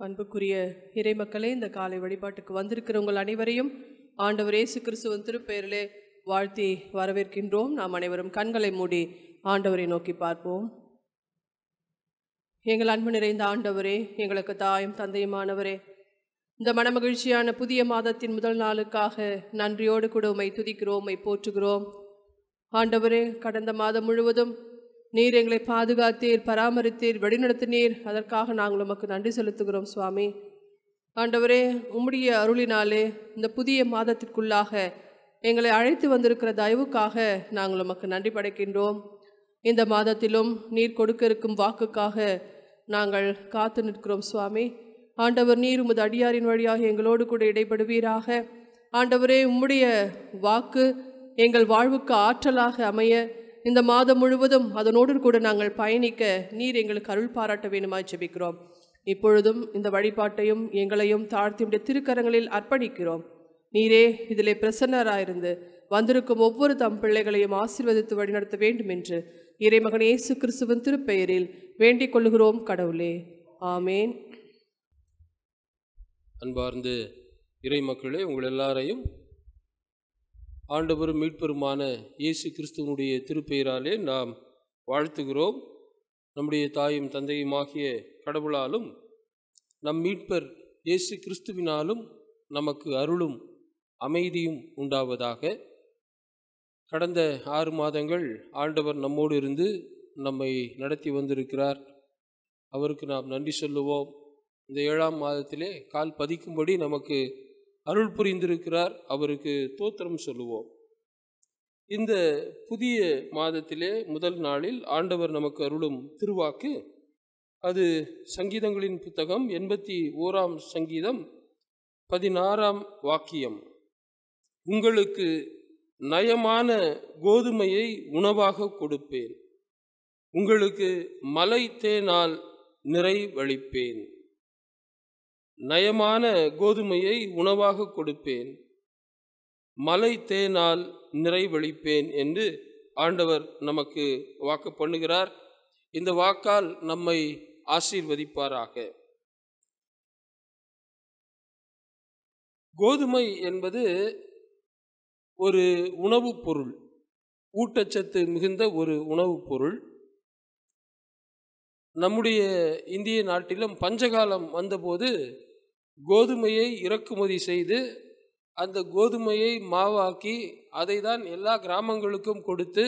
அன்புக்குரிய இறைமக்களே, இந்த காலை வழிபாட்டுக்கு வந்திருக்கிற உங்கள் அனைவரையும் ஆண்டவர் இயேசு கிறிஸ்துவின் திருப்பெயரிலே வாழ்த்தி வரவேற்கின்றோம். நாம் அனைவரும் கண்களை மூடி ஆண்டவரை நோக்கி பார்ப்போம். எங்கள் அன்பு நிறைந்த ஆண்டவரே, எங்களுக்கு தாயும் தந்தையுமானவரே, இந்த மனமகிழ்ச்சியான புதிய மாதத்தின் முதல் நாளுக்காக நன்றியோடு கூட உம்மை துதிக்கிறோம், உம்மை போற்றுகிறோம். ஆண்டவரே, கடந்த மாதம் முழுவதும் நீர் எங்களை பாதுகாத்தீர், பராமரித்தீர், வழிநடத்தினீர். அதற்காக நாங்கள் உமக்கு நன்றி செலுத்துகிறோம் சுவாமி. ஆண்டவரே, உம்முடைய அருளினாலே இந்த புதிய மாதத்திற்குள்ளாக எங்களை அழைத்து வந்திருக்கிற தயவுக்காக நாங்கள் உமக்கு நன்றி படைக்கின்றோம். இந்த மாதத்திலும் நீர் கொடுக்க இருக்கும் வாக்குக்காக நாங்கள் காத்து நிற்கிறோம் சுவாமி. ஆண்டவர், நீர் உமது அடியாரின் வழியாக எங்களோடு கூட இடைப்படுவீராக. ஆண்டவரே, உம்முடைய வாக்கு எங்கள் வாழ்வுக்கு ஆற்றலாக அமைய இந்த மாதம் முழுவதும் அதனோடு கூட நாங்கள் பயணிக்க நீர் எங்களுக்கு அருள் பாராட்ட வேண்டுமாய் ஜெபிக்கிறோம். இப்பொழுதும் இந்த வழிபாட்டையும் எங்களையும் தாழ்த்தி உடைய திருக்கரங்களில் அர்ப்பணிக்கிறோம். நீரே இதிலே பிரசன்னராயிருந்து வந்திருக்கும் ஒவ்வொரு தம் பிள்ளைகளையும் ஆசீர்வதித்து வழிநடத்த வேண்டும் என்று இறைமகன் இயேசு கிறிஸ்துவின் திருப்பெயரில் வேண்டிக் கொள்கிறோம் கடவுளே, ஆமேன். அன்பார்ந்த இறைமக்களே, உங்கள் எல்லாரையும் ஆண்டவரும் மீட்பெருமான இயேசு கிறிஸ்துவனுடைய திருப்பெயராலே நாம் வாழ்த்துகிறோம். நம்முடைய தாயும் தந்தையுமாகிய கடவுளாலும் நம் மீட்பர் இயேசு கிறிஸ்துவினாலும் நமக்கு அருளும் அமைதியும் உண்டாவதாக. கடந்த 6 மாதங்கள் ஆண்டவர் நம்மோடு இருந்து நம்மை நடத்தி வந்திருக்கிறார். அவருக்கு நாம் நன்றி சொல்லுவோம். இந்த 7ஆம் மாதத்திலே கால் பதிக்கும்படி நமக்கு அருள் புரிந்திருக்கிறார். அவருக்கு தோத்திரம் சொல்லுவோம். இந்த புதிய மாதத்திலே முதல் நாளில் ஆண்டவர் நமக்கு அருளும் திருவாக்கு, அது சங்கீதங்களின் புத்தகம் 81ஆம் சங்கீதம் 16ஆம் வாக்கியம். உங்களுக்கு நயமான கோதுமையை உணவாக கொடுப்பேன், உங்களுக்கு மலை தேனால் நிறைவளிப்பேன். நயமான கோதுமையை உணவாக கொடுப்பேன், மலை தேனால் நிறைவளிப்பேன் என்று ஆண்டவர் நமக்கு வாக்கு பண்ணுகிறார். இந்த வாக்கால் நம்மை ஆசீர்வதிப்பாராக. கோதுமை என்பது ஒரு உணவுப் பொருள், ஊட்டச்சத்து மிகுந்த ஒரு உணவுப் பொருள். நம்முடைய இந்திய நாட்டிலும் பஞ்சகாலம் வந்தபோது கோதுமையை இறக்குமதி செய்து அந்த கோதுமையை மாவாக்கி அதை தான் எல்லா கிராமங்களுக்கும் கொடுத்து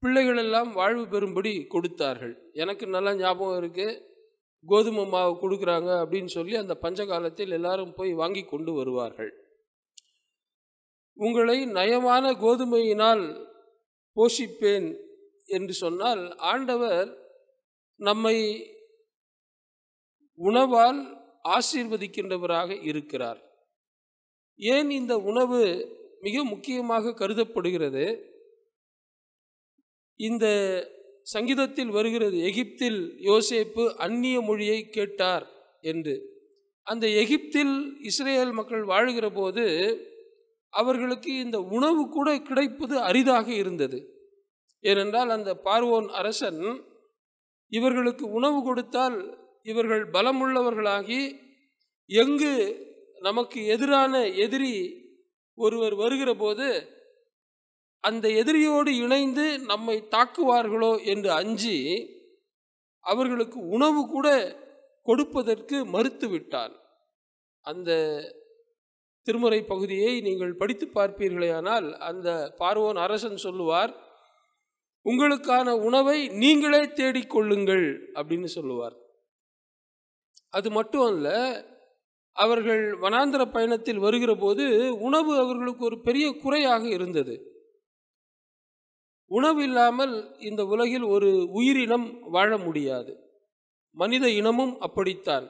பிள்ளைகளெல்லாம் வாழ்வு பெறும்படி கொடுத்தார்கள். எனக்கு நல்லா ஞாபகம் இருக்குது, கோதுமை மாவு கொடுக்குறாங்க அப்படின்னு சொல்லி அந்த பஞ்சகாலத்தில் எல்லாரும் போய் வாங்கி கொண்டு வருவார்கள். உங்களை நயமான கோதுமையினால் போஷிப்பேன் என்று சொன்னால் ஆண்டவர் நம்மை உணவால் ஆசீர்வதிக்கின்றவராக இருக்கிறார். ஏன் இந்த உணவு மிக முக்கியமாக கருதப்படுகிறது? இந்த சங்கீதத்தில் வருகிறது, எகிப்தில் யோசேப்பு அந்நிய மொழியை கேட்டார் என்று. அந்த எகிப்தில் இஸ்ரேல் மக்கள் வாழுகிற போது அவர்களுக்கு இந்த உணவு கூட கிடைப்பது அரிதாக இருந்தது. ஏனென்றால் அந்த பார்வோன் அரசன் இவர்களுக்கு உணவு கொடுத்தால் இவர்கள் பலமுள்ளவர்களாகி எங்கு நமக்கு எதிரான எதிரி ஒருவர் வருகிற போது அந்த எதிரியோடு இணைந்து நம்மை தாக்குவார்களோ என்று அஞ்சி அவர்களுக்கு உணவு கூட கொடுப்பதற்கு மறுத்துவிட்டான். அந்த திருமறை பகுதியை நீங்கள் படித்து பார்ப்பீர்களேயானால் அந்த பார்வோன் அரசன் சொல்லுவார், உங்களுக்கான உணவை நீங்களே தேடிக்கொள்ளுங்கள் அப்படின்னு சொல்லுவார். அது மட்டும் அல்ல, அவர்கள் வனாந்தர பயணத்தில் வருகிற போது உணவு அவர்களுக்கு ஒரு பெரிய குறையாக இருந்தது. உணவு இல்லாமல் இந்த உலகில் ஒரு உயிரினம் வாழ முடியாது. மனித இனமும் அப்படித்தான்.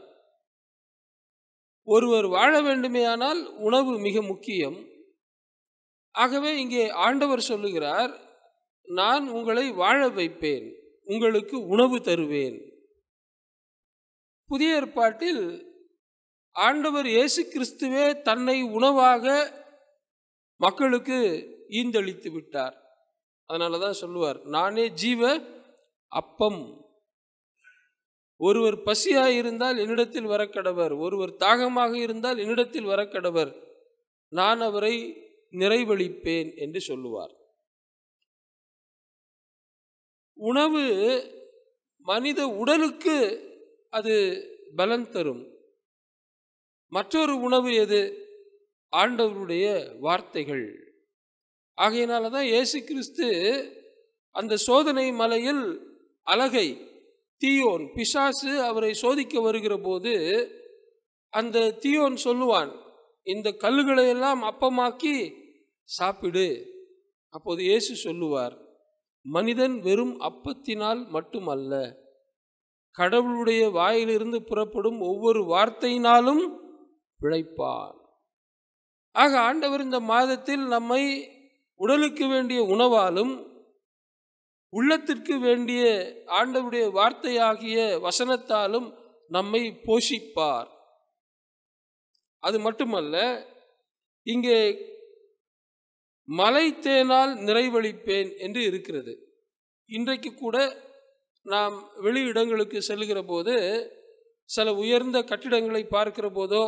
ஒருவர் வாழ வேண்டுமேயானால் உணவு மிக முக்கியம். ஆகவே இங்கே ஆண்டவர் சொல்லுகிறார், நான் உங்களை வாழ வைப்பேன், உங்களுக்கு உணவு தருவேன். புதிய ஏற்பாட்டில் ஆண்டவர் இயேசு கிறிஸ்துவே தன்னை உணவாக மக்களுக்கு ஈந்தளித்து விட்டார். அதனால தான் சொல்லுவார், நானே ஜீவ அப்பம். ஒருவர் பசியாய் இருந்தால் என்னிடத்தில் வரக்கடவர், ஒருவர் தாகமாக இருந்தால் என்னிடத்தில் வரக்கடவர், நான் அவரை நிறைவளிப்பேன் என்று சொல்லுவார். உணவு மனித உடலுக்கு அது பலன் தரும். மற்றொரு உணவு எது? ஆண்டவருடைய வார்த்தைகள். ஆகையினால தான் இயேசு கிறிஸ்து அந்த சோதனை மலையில் அலகை தீயோன் பிசாசு அவரை சோதிக்க வருகிற போது அந்த தீயோன் சொல்லுவான், இந்த கல்லுகளை எல்லாம் அப்பமாக்கி சாப்பிடு. அப்போது இயேசு சொல்லுவார், மனிதன் வெறும் அப்பத்தினால் மட்டுமல்ல, கடவுளுடைய வாயிலிருந்து புறப்படும் ஒவ்வொரு வார்த்தையினாலும் பிழைப்பான். ஆக ஆண்டவர் இந்த மாதத்தில் நம்மை உடலுக்கு வேண்டிய உணவாலும் உள்ளத்திற்கு வேண்டிய ஆண்டவருடைய வார்த்தையாகிய வசனத்தாலும் நம்மை போஷிப்பார். அது மட்டுமல்ல, இங்கே மலை தேனால் நிறைவளிப்பேன் என்று இருக்கிறது. இன்றைக்கு கூட நாம் வெளி இடங்களுக்கு செல்லுகிற போது சில உயர்ந்த கட்டிடங்களை பார்க்கிற போதோ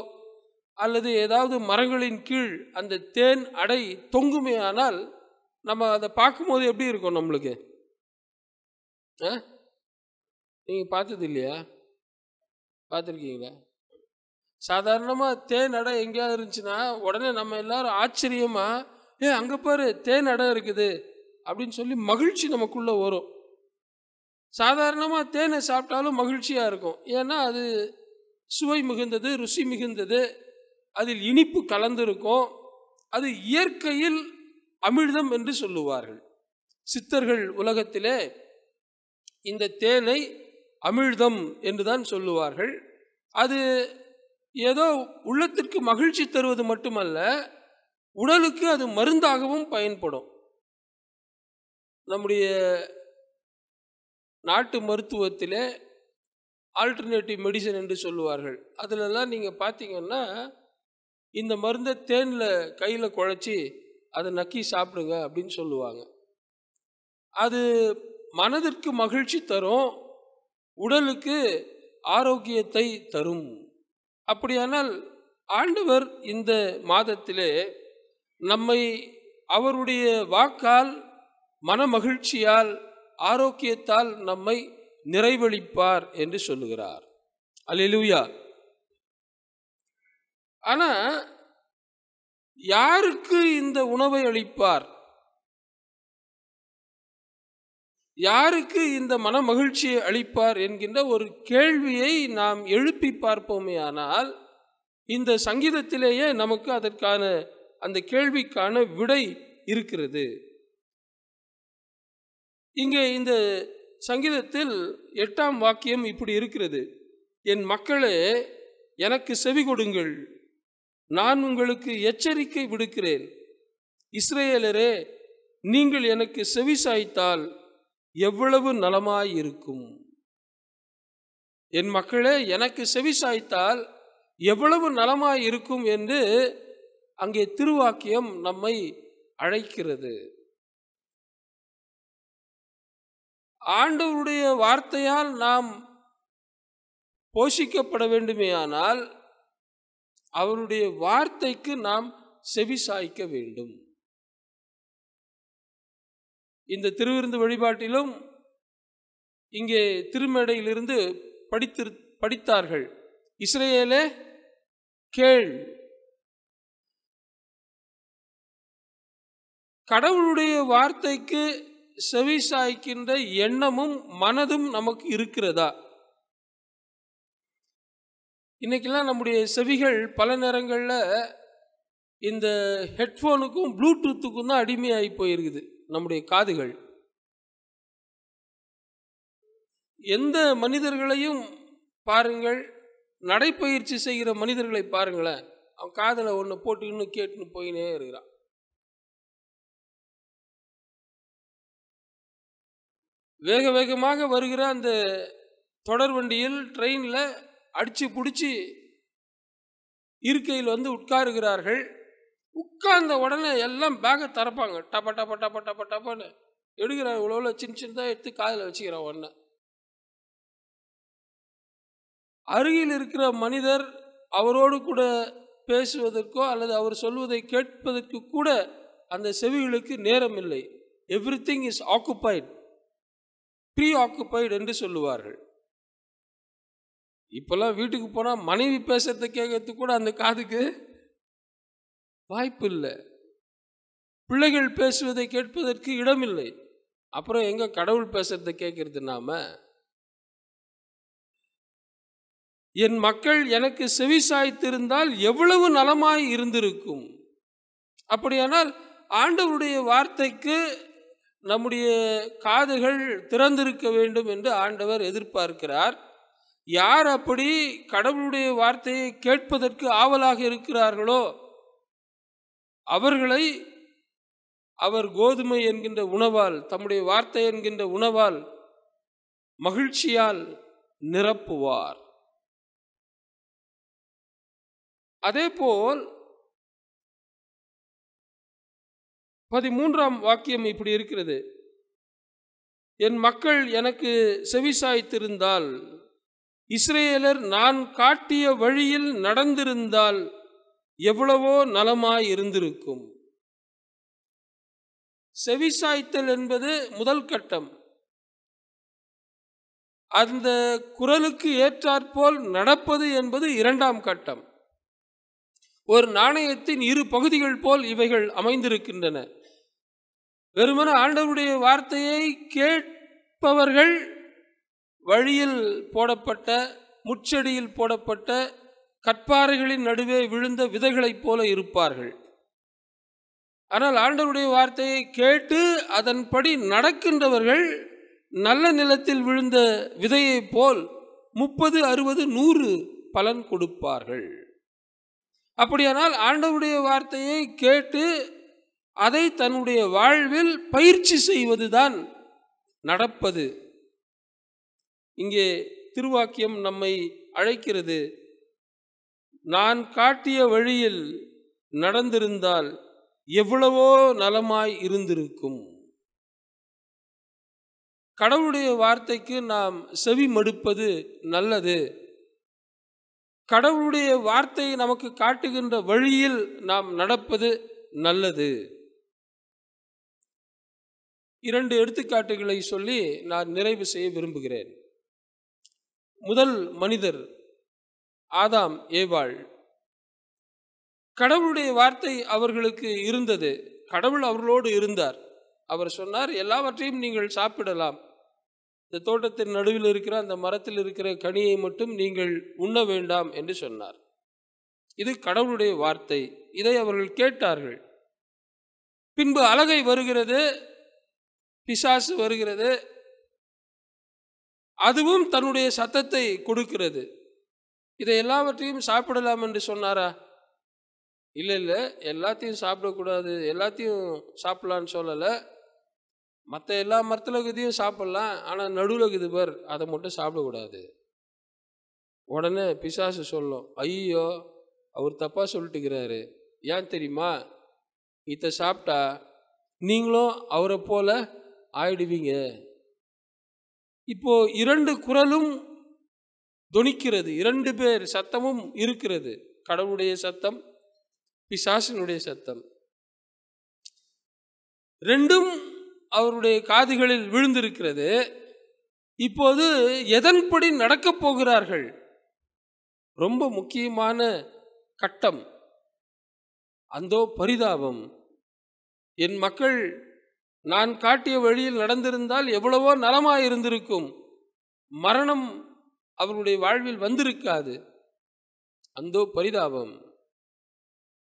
அல்லது ஏதாவது மரங்களின் கீழ் அந்த தேன் அடை தொங்குமே ஆனால் நம்ம அதை பார்க்கும்போது எப்படி இருக்கும் நம்மளுக்கு? நீங்கள் பார்த்தது இல்லையா? பார்த்துருக்கீங்களா? சாதாரணமாக தேன் அடை எங்கேயாவது இருந்துச்சுன்னா உடனே நம்ம எல்லாரும் ஆச்சரியமாக அங்கே பாரு தேன் அடை இருக்குது அப்படின்னு சொல்லி மகிழ்ச்சி நமக்குள்ளே வரும். சாதாரணமாக தேனை சாப்பிட்டாலும் மகிழ்ச்சியாக இருக்கும். ஏன்னா அது சுவை மிகுந்தது, ருசி மிகுந்தது, அதில் இனிப்பு கலந்திருக்கும். அது இயற்கையில் அமிழ்தம் என்று சொல்லுவார்கள் சித்தர்கள். உலகத்திலே இந்த தேனை அமிழ்தம் என்று தான் சொல்லுவார்கள். அது ஏதோ உள்ளத்திற்கு மகிழ்ச்சி தருவது மட்டுமல்ல, உடலுக்கு அது மருந்தாகவும் பயன்படும். நம்முடைய நாட்டு மருத்துவத்திலே ஆல்டர்னேட்டிவ் மெடிசன் என்று சொல்லுவார்கள். அதிலெல்லாம் நீங்கள் பார்த்தீங்கன்னா இந்த மருந்தை தேனில் கையில் குழைச்சி அதை நக்கி சாப்பிடுங்க அப்படின்னு சொல்லுவாங்க. அது மனதிற்கு மகிழ்ச்சி தரும், உடலுக்கு ஆரோக்கியத்தை தரும். அப்படியானால் ஆண்டவர் இந்த மாதத்திலே நம்மை அவருடைய வாக்கால், மன மகிழ்ச்சியால், ஆரோக்கியத்தால் நம்மை நிறைவளிப்பார் என்று சொல்லுகிறார். அல்லேலூயா. ஆனால் யாருக்கு இந்த உணவை அளிப்பார்? யாருக்கு இந்த மன மகிழ்ச்சியை அளிப்பார் என்கின்ற ஒரு கேள்வியை நாம் எழுப்பி பார்ப்போமே ஆனால் இந்த சங்கீதத்திலேயே நமக்கு அதற்கான அந்த கேள்விக்கான விடை இருக்கிறது. இங்கே இந்த சங்கீதத்தில் 8ஆம் வாக்கியம் இப்படி இருக்கிறது, என் மக்களே எனக்கு செவி கொடுங்கள், நான் உங்களுக்கு எச்சரிக்கை விடுக்கிறேன். இஸ்ரவேலரே, நீங்கள் எனக்கு செவி சாய்த்தால் எவ்வளவு நலமாயிருக்கும். என் மக்களே எனக்கு செவி சாய்த்தால் எவ்வளவு நலமாயிருக்கும் என்று அங்கே திருவாக்கியம் நம்மை அழைக்கிறது. ஆண்டவருடைய வார்த்தையால் நாம் போஷிக்கப்பட வேண்டுமேயானால் அவருடைய வார்த்தைக்கு நாம் செவி சாய்க்க வேண்டும். இந்த திருவிருந்து வழிபாட்டிலும் இங்கே திருமேடையிலிருந்து படித்தார்கள், இஸ்ரவேலே கேள். கடவுளுடைய வார்த்தைக்கு செவி சாய்க்கின்ற எண்ணமும் மனதும் நமக்கு இருக்கிறதா? இன்னைக்கெல்லாம் நம்முடைய செவிகள் பல நேரங்களில் இந்த ஹெட்ஃபோனுக்கும் ப்ளூடூத்துக்கும் தான் அடிமையாகி போயிருக்குது. நம்முடைய காதுகள் எந்த மனிதர்களையும் பாருங்கள், நடைப்பயிற்சி செய்கிற மனிதர்களை பாருங்களேன், அவன் காதில் ஒன்று போட்டு இன்னும் கேட்டுன்னு போயினே இருக்கிறான். வேக வேகமாக வருகிற அந்த தொடர் வண்டியில், ட்ரெயினில் அடித்து பிடிச்சி இருக்கையில் வந்து உட்காருகிறார்கள். உட்கார்ந்த உடனே எல்லாம் பேக்கை திறப்பாங்க, டப்ப டப்ப டப்ப டப்ப டப்பன்னு எடுக்கிறான். இவ்வளோ சின்ன சின்னதாக எடுத்து காதில் வச்சுக்கிறான். ஒன்று அருகில் இருக்கிற மனிதர் அவரோடு கூட பேசுவதற்கோ அல்லது அவர் சொல்வதை கேட்பதற்கு கூட அந்த செவிகளுக்கு நேரம் இல்லை. Everything is occupied, preoccupied என்று சொல்லுவார்கள். இப்பெல்லாம் வீட்டுக்கு போனால் மனைவி பேசுறதை கேட்கறதுக்கு கூட அந்த காதுக்கு வாய்ப்பு இல்லை. பிள்ளைகள் பேசுவதை கேட்பதற்கு இடமில்லை. அப்புறம் எங்க கடவுள் பேசுறதை கேட்கறது நாம? என் மக்கள் எனக்கு செவி சாய்த்திருந்தால் எவ்வளவு நலமாய் இருந்திருக்கும். அப்படியானால் ஆண்டவருடைய வார்த்தைக்கு நம்முடைய காதுகள் திறந்திருக்க வேண்டும் என்று ஆண்டவர் எதிர்பார்க்கிறார். யார் அப்படி கடவுளுடைய வார்த்தையை கேட்பதற்கு ஆவலாக இருக்கிறார்களோ அவர்களை அவர் கோதுமை என்கின்ற உணவால், தம்முடைய வார்த்தை என்கின்ற உணவால், மகிழ்ச்சியால் நிரப்புவார். அதேபோல் 13ஆம் வாக்கியம் இப்படி இருக்கிறது. என் மக்கள் எனக்கு செவிசாய்த்திருந்தால், இஸ்ரவேலர் நான் காட்டிய வழியில் நடந்திருந்தால் எவ்வளவோ நலமாய் இருந்திருக்கும். செவிசாய்த்தல் என்பது முதல் கட்டம். அந்த குரலுக்கு ஏற்றாற்போல் நடப்பது என்பது இரண்டாம் கட்டம். ஒரு நாணயத்தின் இரு பகுதிகள் போல் இவைகள் அமைந்திருக்கின்றன. வெறுமன ஆண்டவருடைய வார்த்தையை கேட்பவர்கள் வழியில் போடப்பட்ட, முச்செடியில் போடப்பட்ட, கற்பாறைகளின் நடுவே விழுந்த விதைகளைப் போல இருப்பார்கள். ஆனால் ஆண்டவருடைய வார்த்தையை கேட்டு அதன்படி நடக்கின்றவர்கள் நல்ல நிலத்தில் விழுந்த விதையைப் போல் 30, 60, 100 பலன் கொடுப்பார்கள். அப்படியானால் ஆண்டவருடைய வார்த்தையை கேட்டு அதை தன்னுடைய வாழ்வில் பயிற்சி செய்வதுதான் நடப்பது. இங்கே திருவாக்கியம் நம்மை அழைக்கிறது. நான் காட்டிய வழியில் நடந்திருந்தால் எவ்வளவோ நலமாய் இருந்திருக்கும். கடவுளுடைய வார்த்தைக்கு நாம் செவி மடுப்பது நல்லது. கடவுளுடைய வார்த்தையை நமக்கு காட்டுகின்ற வழியில் நாம் நடப்பது நல்லது. 2 எடுத்துக்காட்டுகளை சொல்லி நான் நிறைவு செய்ய விரும்புகிறேன். முதல் மனிதர் ஆதாம் ஏவாள். கடவுளுடைய வார்த்தை அவர்களுக்கு இருந்தது. கடவுள் அவர்களோடு இருந்தார். அவர் சொன்னார், எல்லாவற்றையும் நீங்கள் சாப்பிடலாம், இந்த தோட்டத்தின் நடுவில் இருக்கிற அந்த மரத்தில் இருக்கிற கனியை மட்டும் நீங்கள் உண்ண வேண்டாம் என்று சொன்னார். இது கடவுளுடைய வார்த்தை. இதை அவர்கள் கேட்டார்கள். பின்பு அலகை வருகிறது, பிசாசு வருகிறது. அதுவும் தன்னுடைய சத்தத்தை கொடுக்கிறது. இதை எல்லாவற்றையும் சாப்பிடலாம் என்று சொன்னாரா? இல்லை இல்லை, எல்லாத்தையும் சாப்பிடக்கூடாது, எல்லாத்தையும் சாப்பிடலான்னு சொல்லலை. மற்ற எல்லா மரத்தில் இருக்குதையும் சாப்பிடலாம், ஆனால் நடுவில் இருக்குது பார், அதை மட்டும் சாப்பிடக்கூடாது. உடனே பிசாசு சொல்லும், ஐயோ அவர் தப்பாக சொல்லிட்டுக்கிறாரு. ஏன் தெரியுமா? இதை சாப்பிட்டா நீங்களும் அவரை போல ஆயிடுவீங்க. இப்போ 2 குரலும் தொனிக்கிறது, 2 பேர் சத்தமும் இருக்கிறது. கடவுளுடைய சத்தம், பிசாசினுடைய சத்தம். 2ம் அவருடைய காதுகளில் விழுந்திருக்கிறது. இப்போது எதன்படி நடக்கப் போகிறார்கள்? ரொம்ப முக்கியமான கட்டம். அந்தோ பரிதாபம். என் மக்கள் நான் காட்டிய வழியில் நடந்திருந்தால் எவ்வளவோ நலமாய் இருந்திருக்கும். மரணம் அவர்களுடைய வாழ்வில் வந்திருக்காது. அந்தோ பரிதாபம்.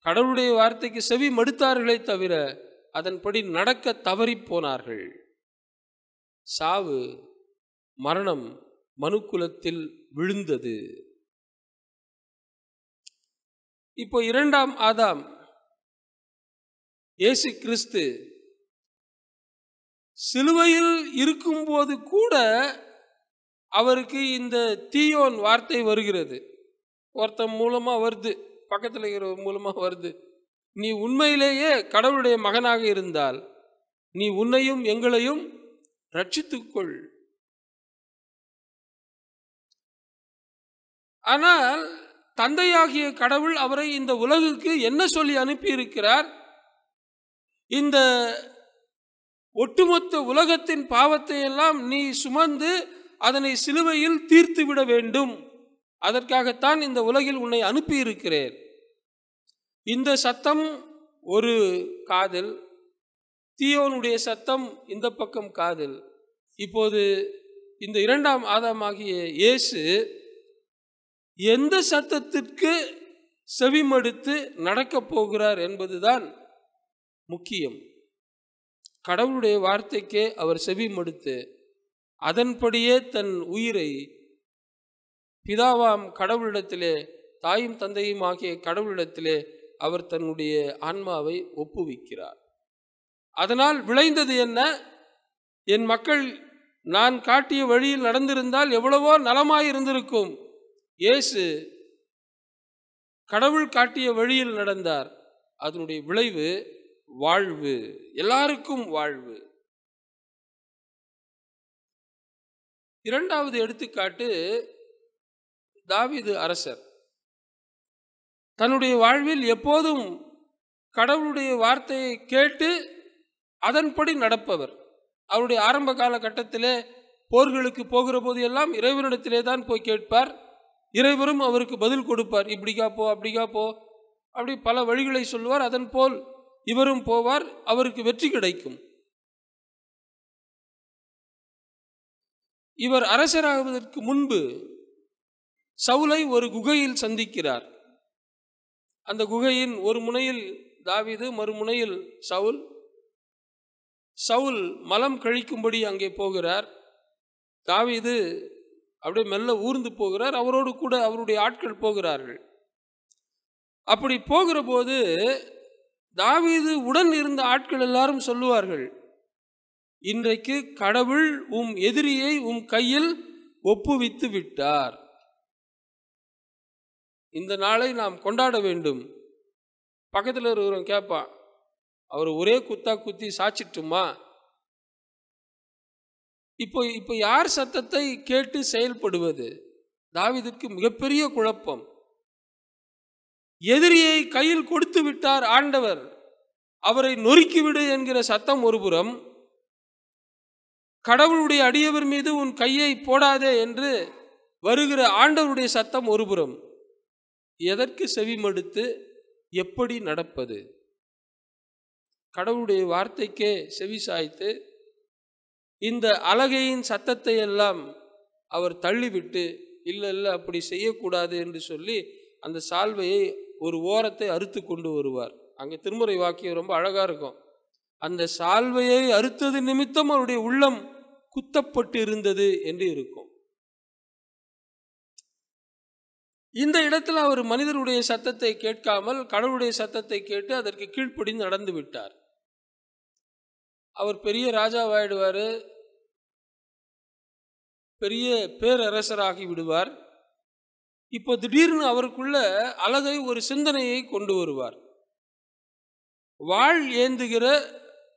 கடவுளுடைய வார்த்தைக்கு செவி மடுத்தார்களே தவிர அதன்படி நடக்க தவறி போனார்கள். சாவு, மரணம் மனுக்குலத்தில் விழுந்தது. இப்போ 2ஆம் ஆதாம் இயேசு கிறிஸ்து சிலுவையில் இருக்கும்போது கூட அவருக்கு இந்த தீயோன் வார்த்தை வருகிறது. ஒருத்தன் மூலமா வருது, பக்கத்தில் இருக்கிற மூலமா வருது. நீ உண்மையிலேயே கடவுளுடைய மகனாக இருந்தால் நீ உன்னையும் எங்களையும் ரட்சித்துக்கொள். ஆனால் தந்தையாகிய கடவுள் அவரை இந்த உலகுக்கு என்ன சொல்லி அனுப்பியிருக்கிறார்? இந்த ஒட்டுமொத்த உலகத்தின் பாவத்தை எல்லாம் நீ சுமந்து அதனை சிலுவையில் தீர்த்து விட வேண்டும். அதற்காகத்தான் இந்த உலகில் உன்னை அனுப்பியிருக்கிறேன். இந்த சத்தம் ஒரு காதில், தீயோனுடைய சத்தம் இந்த பக்கம் காதில். இப்போது இந்த இரண்டாம் ஆதாமாகிய இயேசு எந்த சத்தத்திற்கு செவிமடுத்து நடக்கப் போகிறார் என்பதுதான் முக்கியம். கடவுளுடைய வார்த்தைக்கே அவர் செவிமடுத்து அதன்படியே தன் உயிரை பிதாவாம் கடவுளிடத்திலே, தாயும் தந்தையும் ஆகிய கடவுளிடத்திலே அவர் தன்னுடைய ஆன்மாவை ஒப்புவிக்கிறார். அதனால் விளைந்தது என்ன? என் மக்கள் நான் காட்டிய வழியில் நடந்திருந்தால் எவ்வளவோ நலமாயிருந்திருக்கும். இயேசு கடவுள் காட்டிய வழியில் நடந்தார். அதனுடைய விளைவு வாழ்வு, எல்லாருக்கும் வாழ்வு. இரண்டாவது எடுத்துக்காட்டு தாவீது அரசர். தன்னுடைய வாழ்வில் எப்போதும் கடவுளுடைய வார்த்தையை கேட்டு அதன்படி நடப்பவர். அவருடைய ஆரம்ப காலகட்டத்திலே போர்களுக்கு போகிற போது எல்லாம் இறைவனிடத்திலே தான் போய் கேட்பார். இறைவரும் அவருக்கு பதில் கொடுப்பார். இப்படிக்கா போ, அப்படிக்கா போ, அப்படி பல வழிகளை சொல்வார். அதன் போல் இவரும் போவார். அவருக்கு வெற்றி கிடைக்கும். இவர் அரசராகுவதற்கு முன்பு சவுலை ஒரு குகையில் சந்திக்கிறார். அந்த குகையின் ஒரு முனையில் தாவீது, மறுமுனையில் சவுல். சவுல் மலம் கழிக்கும்படி அங்கே போகிறார். தாவீது அப்படியே மெல்ல ஊர்ந்து போகிறார். அவரோடு கூட அவருடைய ஆட்கள் போகிறார்கள். அப்படி போகிற போது தாவீது உடன் இருந்த ஆட்கள் எல்லாரும் சொல்லுவார்கள், இன்றைக்கு கடவுள் உம் எதிரியை உம் கையில் ஒப்புவித்து விட்டார். இந்த நாளை நாம் கொண்டாட வேண்டும். பக்கத்தில் ஒருவரும் கேட்பான், அவர் ஒரே குத்தா குத்தி சாச்சிட்டுமா? இப்போ யார் சத்தத்தை கேட்டு செயல்படுவது? தாவீதுக்கு மிகப்பெரிய குழப்பம். எதிரியை கையில் கொடுத்து விட்டார் ஆண்டவர், அவரை நொறுக்கிவிடு என்கிற சத்தம் ஒருபுறம், கடவுளுடைய அடியவர் மீது உன் கையை போடாதே என்று வருகிற ஆண்டவருடைய சத்தம் ஒருபுறம். எதற்கு செவிமடுத்து எப்படி நடப்பது? கடவுளுடைய வார்த்தைக்கே செவி சாய்த்து இந்த அலகையின் சத்தத்தை எல்லாம் அவர் தள்ளிவிட்டு, இல்லை இல்லை அப்படி செய்யக்கூடாது என்று சொல்லி அந்த சால்வையை ஒரு ஓரத்தை அறுத்து கொண்டு வருவார். அங்கே திருமுறை வாக்கியம் ரொம்ப அழகா இருக்கும். அந்த சால்வையை அறுத்தது நிமித்தம் அவருடைய உள்ளம் குத்தப்பட்டு இருந்தது என்று இருக்கும். இந்த இடத்துல அவர் மனிதருடைய சத்தத்தை கேட்காமல் கடவுளுடைய சத்தத்தை கேட்டு அதற்கு கீழ்ப்படிந்து நடந்து விட்டார். அவர் பெரிய ராஜாவாயிடுவார், பெரிய பேரரசராகி விடுவார். இப்போ திடீர்னு அவருக்குள்ள அழகை ஒரு சிந்தனையை கொண்டு வருவார். வாழ் ஏந்துகிற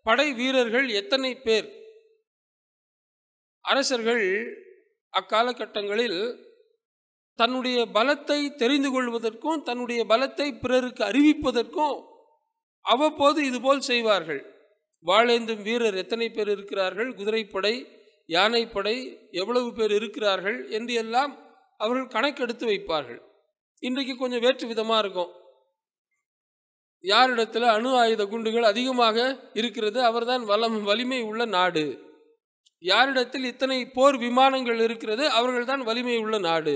படை வீரர்கள் எத்தனை பேர்? அரசர்கள் அக்காலகட்டங்களில் தன்னுடைய பலத்தை தெரிந்து கொள்வதற்கும் தன்னுடைய பலத்தை பிறருக்கு அறிவிப்பதற்கும் அவ்வப்போது இதுபோல் செய்வார்கள். வாளேந்தும் வீரர் எத்தனை பேர் இருக்கிறார்கள், குதிரைப்படை, யானைப்படை எவ்வளவு பேர் இருக்கிறார்கள் என்று எல்லாம் அவர்கள் கணக்கெடுத்து வைப்பார்கள். இன்றைக்கு கொஞ்சம் வேற்று விதமாக இருக்கும். யாரிடத்தில் அணு ஆயுத குண்டுகள் அதிகமாக இருக்கிறது அவர்தான் வலிமை உள்ள நாடு. யாரிடத்தில் இத்தனை போர் விமானங்கள் இருக்கிறது அவர்கள்தான் வலிமை உள்ள நாடு.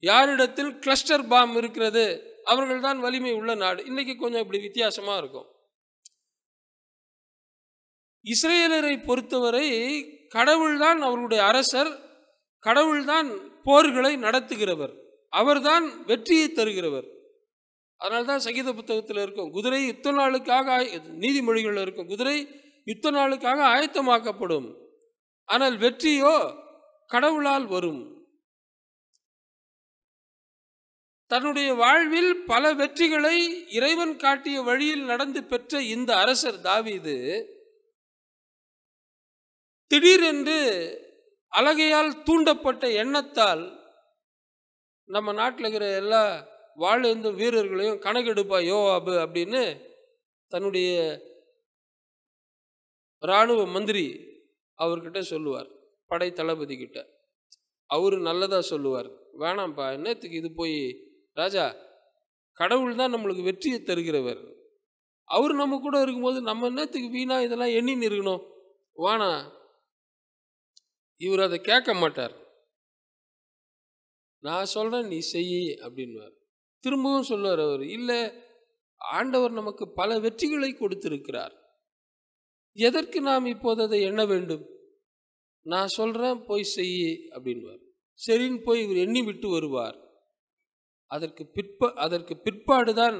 யாரிடத்தில் கிளஸ்டர் பாம் இருக்கிறது அவர்கள்தான் வலிமை உள்ள நாடு. இன்னைக்கு கொஞ்சம் இப்படி வித்தியாசமா இருக்கும். இஸ்ரேலரை பொறுத்தவரை கடவுள்தான் அவர்களுடைய அரசர், கடவுள்தான் போர்களை நடத்துகிறவர், அவர்தான் வெற்றியை தருகிறவர். அதனால்தான் சங்கீத புத்தகத்தில் இருக்கும், குதிரை யுத்த நாளுக்காக, நீதிமொழிகள் இருக்கும், குதிரை யுத்த நாளுக்காக ஆயத்தமாக்கப்படும், ஆனால் வெற்றியோ கடவுளால் வரும். தன்னுடைய வாழ்வில் பல வெற்றிகளை இறைவன் காட்டிய வழியில் நடந்து பெற்ற இந்த அரசர் தாவீது திடீரென்று அலகையால் தூண்டப்பட்ட எண்ணத்தால் நம்ம நாட்டில் இருக்கிற எல்லா வாழேந்த வீரர்களையும் கணக்கெடுப்பா யோவாபு அப்படின்னு தன்னுடைய இராணுவ மந்திரி அவர்கிட்ட சொல்லுவார், படை தளபதி கிட்ட. அவரு நல்லதா சொல்லுவார், வேணாம்ப்பா, என்னத்துக்கு இது போய், ராஜா கடவுள் தான் நம்மளுக்கு வெற்றியை தருகிறவர், அவர் நம்ம கூட இருக்கும்போது நம்ம என்னத்துக்கு வீணா இதெல்லாம் எண்ணி இருக்கணும், வானா. இவர் அதை கேட்க மாட்டார். நான் சொல்றேன் நீ செய் அப்படின்வார். திரும்பவும் சொல்லுவார் அவர், இல்லை ஆண்டவர் நமக்கு பல வெற்றிகளை கொடுத்திருக்கிறார், எதற்கு நாம் இப்போது அதை எண்ண வேண்டும், நான் சொல்றேன் போய் செய் அப்படின்வார். சரின்னு போய் இவர் எண்ணி விட்டு வருவார். அதற்கு பிற்பாடுதான்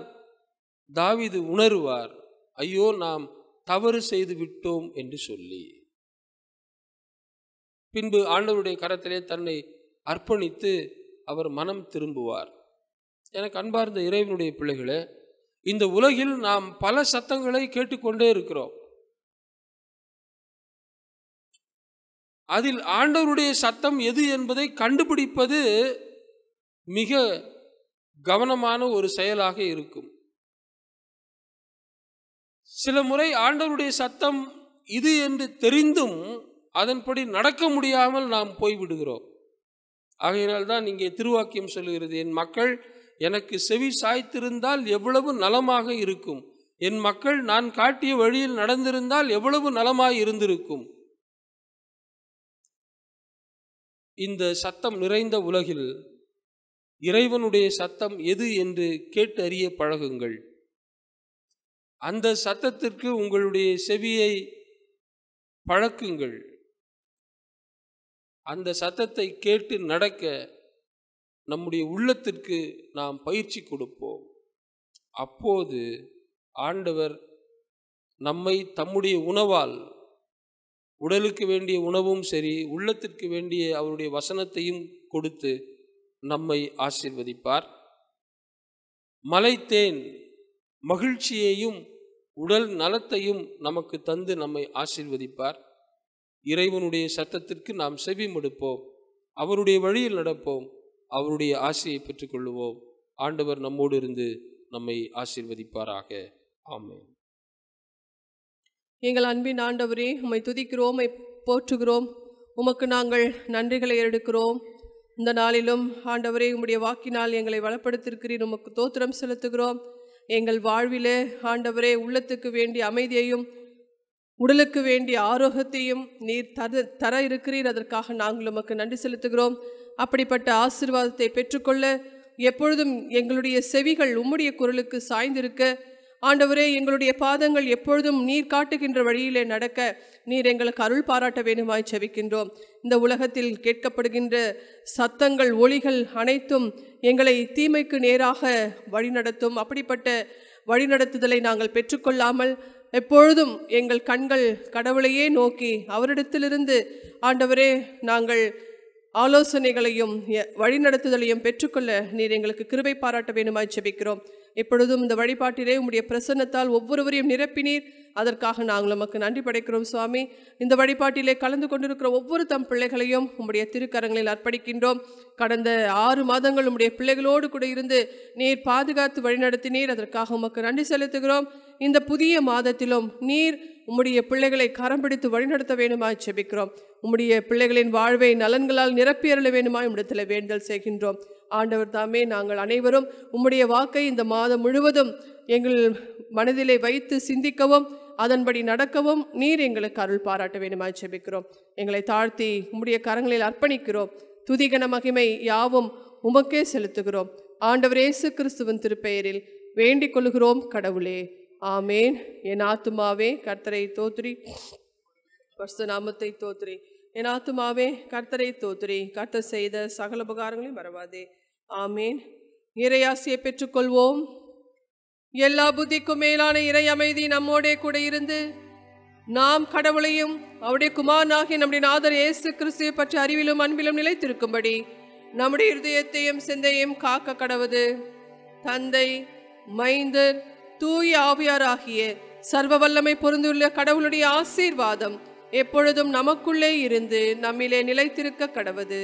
தாவீது உணர்வார், ஐயோ நாம் தவறு செய்து விட்டோம் என்று சொல்லி. பின்பு ஆண்டவருடைய கரத்திலே தன்னை அர்ப்பணித்து அவர் மனம் திரும்புவார். எனக்கு அன்பார்ந்த இறைவனுடைய பிள்ளைகளே, இந்த உலகில் நாம் பல சத்தங்களை கேட்டுக்கொண்டே இருக்கிறோம். அதில் ஆண்டவருடைய சத்தம் எது என்பதை கண்டுபிடிப்பது மிக கவனமான ஒரு செயலாக இருக்கும். சில முறை ஆண்டவருடைய சத்தம் இது என்று தெரிந்தும் அதன்படி நடக்க முடியாமல் நாம் போய்விடுகிறோம். ஆகையினால்தான் இங்கே திருவாக்கியம் சொல்லுகிறது, என் மக்கள் எனக்கு செவி சாய்த்திருந்தால் எவ்வளவு நலமாக இருக்கும், என் மக்கள் நான் காட்டிய வழியில் நடந்திருந்தால் எவ்வளவு நலமாய் இருந்திருக்கும். இந்த சத்தம் நிறைந்த உலகில் இறைவனுடைய சத்தம் எது என்று கேட்டு அறிய பழகுங்கள். அந்த சத்தத்திற்கு உங்களுடைய செவியை பழக்குங்கள். அந்த சத்தத்தை கேட்டு நடக்க நம்முடைய உள்ளத்திற்கு நாம் பயிற்சி கொடுப்போம். அப்போது ஆண்டவர் நம்மை தம்முடைய உணவால், உடலுக்கு வேண்டிய உணவும் சரி, உள்ளத்திற்கு வேண்டிய அவருடைய வசனத்தையும் கொடுத்து நம்மை ஆசீர்வதிப்பார். மலைத்தேன் மகிழ்ச்சியையும் உடல் நலத்தையும் நமக்கு தந்து நம்மை ஆசீர்வதிப்பார். இறைவனுடைய சத்தத்திற்கு நாம் செவி மடுப்போம், அவருடைய வழியில் நடப்போம், அவருடைய ஆசையை பெற்றுக்கொள்ளுவோம். ஆண்டவர் நம்மோடு இருந்து நம்மை ஆசீர்வதிப்பாராக. ஆமென். எங்கள் அன்பின் ஆண்டவரே, உம்மை துதிக்கிறோம், உம்மை போற்றுகிறோம், உமக்கு நாங்கள் நன்றிகளை எடுக்கிறோம். இந்த நாளிலும் ஆண்டவரே, உம்முடைய வாக்கினால் எங்களை வளப்படுத்தியிருக்கிறீர், உமக்கு தோத்திரம் செலுத்துகிறோம். எங்கள் வாழ்விலே ஆண்டவரே, உள்ளத்துக்கு வேண்டிய அமைதியையும் உடலுக்கு வேண்டிய ஆரோக்கியத்தையும் நீர் தர இருக்கிறீர். அதற்காக நாங்கள் உமக்கு நன்றி செலுத்துகிறோம். அப்படிப்பட்ட ஆசீர்வாதத்தை பெற்றுக்கொள்ள எப்பொழுதும் எங்களுடைய செவிகள் உம்முடைய குரலுக்கு சாய்ந்திருக்க, ஆண்டவரே, எங்களுடைய பாதங்கள் எப்பொழுதும் நீர் காட்டுகின்ற வழியிலே நடக்க நீர் எங்களுக்கு அருள் பாராட்ட வேண்டுமாய் செபிக்கின்றோம். இந்த உலகத்தில் கேட்கப்படுகின்ற சத்தங்கள், ஒலிகள் அனைத்தும் எங்களை தீமைக்கு நேராக வழிநடத்தும். அப்படிப்பட்ட வழிநடத்துதலை நாங்கள் பெற்றுக்கொள்ளாமல் எப்பொழுதும் எங்கள் கண்கள் கடவுளையே நோக்கி அவரிடத்திலிருந்து ஆண்டவரே நாங்கள் ஆலோசனைகளையும் வழிநடத்துதலையும் பெற்றுக்கொள்ள நீர் எங்களுக்கு கிருபை பாராட்ட வேண்டுமாய் ஜெபிக்கிறோம். எப்பொழுதும் இந்த வழிபாட்டிலே உம்முடைய பிரசன்னத்தால் ஒவ்வொருவரையும் நிரப்பினீர். அதற்காக நாங்கள் நமக்கு நன்றி படைக்கிறோம் சுவாமி. இந்த வழிபாட்டிலே கலந்து கொண்டிருக்கிற ஒவ்வொரு தம் பிள்ளைகளையும் உம்முடைய திருக்கரங்களில் அர்ப்பணிக்கின்றோம். கடந்த 6 மாதங்கள் உம்முடைய பிள்ளைகளோடு கூட இருந்து நீர் பாதுகாத்து வழிநடத்தினீர். அதற்காக உமக்கு நன்றி செலுத்துகிறோம். இந்த புதிய மாதத்திலும் நீர் உம்முடைய பிள்ளைகளை கரம் பிடித்து வழிநடத்த வேண்டுமாய் ஜெபிக்கிறோம். உம்முடைய பிள்ளைகளின் வாழ்வை நலன்களால் நிரப்பியருள வேண்டுமாய் உம்மிடத்தில் வேண்டுதல் செய்கின்றோம். ஆண்டவர் தாமே, நாங்கள் அனைவரும் உம்முடைய வாக்கை இந்த மாதம் முழுவதும் எங்கள் மனதிலே வைத்து சிந்திக்கவும் அதன்படி நடக்கவும் நீர் எங்களுக்கு அருள் பாராட்ட வேண்டுமாய் ஜெபிக்கிறோம். எங்களை தாழ்த்தி உம்முடைய கரங்களில் அர்ப்பணிக்கிறோம். துதிகன மகிமை யாவும் உமக்கே செலுத்துகிறோம். ஆண்டவர் இயேசு கிறிஸ்துவின் திருப்பெயரில் வேண்டிக் கொள்கிறோம் கடவுளே, ஆமேன். என் ஆத்துமாவே கர்த்தரை தோத்திரி, பரிசுத்த நாமத்தை தோத்திரி. என் ஆத்துமாவே கர்த்தரை தோத்திரி, கர்த்தர் செய்த சகல உபகாரங்களையும் மறவாதே. ஆமேன். இறையாசியை பெற்றுக்கொள்வோம். எல்லா புத்திக்கும் மேலான இறை அமைதி நம்மோடே கூட இருந்து நாம் கடவுளையும் அவருடைய குமாரனாகிய நம்முடைய நாதர் இயேசு கிறிஸ்துவை பற்றி அறிவிலும் அன்பிலும் நிலைத்திருக்கும்படி நம்முடைய இருதயத்தையும் சிந்தையும் காக்க கடவுது. தந்தை, மைந்தர், தூய ஆவியாராகிய சர்வ வல்லமை பொருந்துள்ள கடவுளுடைய ஆசீர்வாதம் எப்பொழுதும் நமக்குள்ளே இருந்து நம்மிலே நிலைத்திருக்க கடவுது.